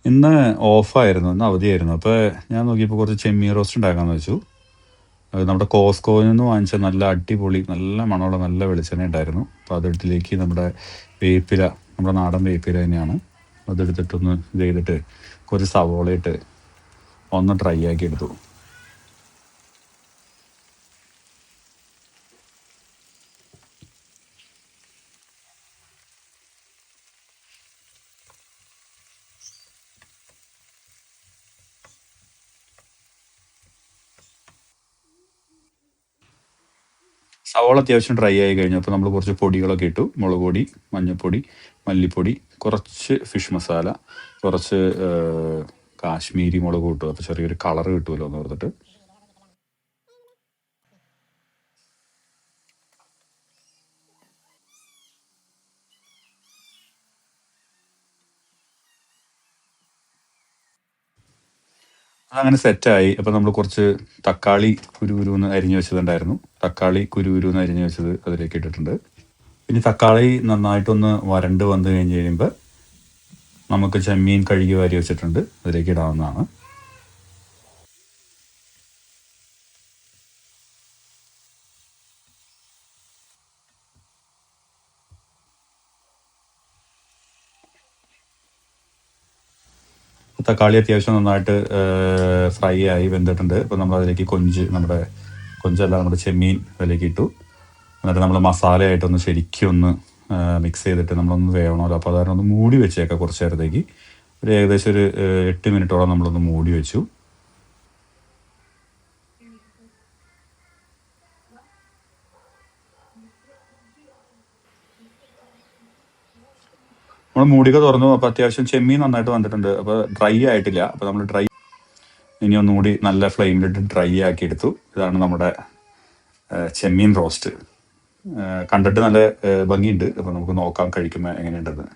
ഇന്ന് ഓഫായിരുന്നു. ഇന്ന് അവധിയായിരുന്നു. അപ്പോൾ ഞാൻ നോക്കിയപ്പോൾ കുറച്ച് ചെമ്മീൻ റോസ്റ്റ് ഉണ്ടാക്കാമെന്ന് വെച്ചു. നമ്മുടെ കോസ്കോയിൽ നിന്ന് വാങ്ങിച്ച നല്ല അടിപൊളി നല്ല മണമുള്ള നല്ല വെളിച്ചെണ്ണ ഉണ്ടായിരുന്നു. അപ്പോൾ അതിലേക്ക് നമ്മുടെ വേപ്പില, നമ്മുടെ നാടൻ വേപ്പില തന്നെയാണ്, അതെടുത്തിട്ടൊന്ന് ഇത് ചെയ്തിട്ട് കുറച്ച് സവോള ഇട്ട് ഒന്ന് ഡ്രൈ ആക്കി എടുത്തു. സവോള അത്യാവശ്യം ഡ്രൈ ആയി കഴിഞ്ഞപ്പോൾ നമ്മൾ കുറച്ച് പൊടികളൊക്കെ ഇട്ടു. മുളക് പൊടി, മഞ്ഞൾപ്പൊടി, മല്ലിപ്പൊടി, കുറച്ച് ഫിഷ് മസാല, കുറച്ച് കാശ്മീരി മുളക് ഇട്ടു. അപ്പോൾ ചെറിയൊരു കളർ കിട്ടുമല്ലോ എന്ന് ഓർത്തിട്ട്. അതങ്ങനെ സെറ്റായി. അപ്പോൾ നമ്മൾ കുറച്ച് തക്കാളി കുരുകുരുന്ന് അരിഞ്ഞു വെച്ചതുണ്ടായിരുന്നു. തക്കാളി കുരുകുരുന്ന് അരിഞ്ഞു വെച്ചത് അതിലേക്ക് ഇട്ടിട്ടുണ്ട്. പിന്നെ തക്കാളി നന്നായിട്ടൊന്ന് വരണ്ട് വന്നു കഴിഞ്ഞ് കഴിയുമ്പോൾ നമുക്ക് ചെമ്മീൻ കഴുകി വാരി വെച്ചിട്ടുണ്ട്, അതിലേക്ക് ഇടാവുന്നതാണ്. തക്കാളി അത്യാവശ്യം നന്നായിട്ട് ഫ്രൈ ആയി വെന്തിട്ടുണ്ട്. അപ്പോൾ നമ്മൾ അതിലേക്ക് നമ്മുടെ ചെമ്മീൻ അതിലേക്ക് ഇട്ടു. എന്നിട്ട് നമ്മൾ മസാലയായിട്ടൊന്ന് ശരിക്കും ഒന്ന് മിക്സ് ചെയ്തിട്ട് നമ്മളൊന്ന് വേവണമല്ലോ. അപ്പോൾ അതായത് ഒന്ന് മൂടി വെച്ചേക്കാം കുറച്ച് നേരത്തേക്ക്. ഏകദേശം ഒരു 8 മിനിറ്റോളം നമ്മളൊന്ന് മൂടി വെച്ചു. നമ്മൾ മൂടിക തുറന്നു. അപ്പോൾ അത്യാവശ്യം ചെമ്മീൻ നന്നായിട്ട് വന്നിട്ടുണ്ട്. അപ്പോൾ ഡ്രൈ ആയിട്ടില്ല. അപ്പോൾ നമ്മൾ ഇനി ഒന്നുകൂടി നല്ല ഫ്ലെയിമിലിട്ട് ഡ്രൈ ആക്കി എടുത്തു. ഇതാണ് നമ്മുടെ ചെമ്മീൻ റോസ്റ്റ്. കണ്ടിട്ട് നല്ല ഭംഗിയുണ്ട്. അപ്പോൾ നമുക്ക് നോക്കാം കഴിക്കുമ്പോൾ എങ്ങനെയുണ്ടെന്ന്.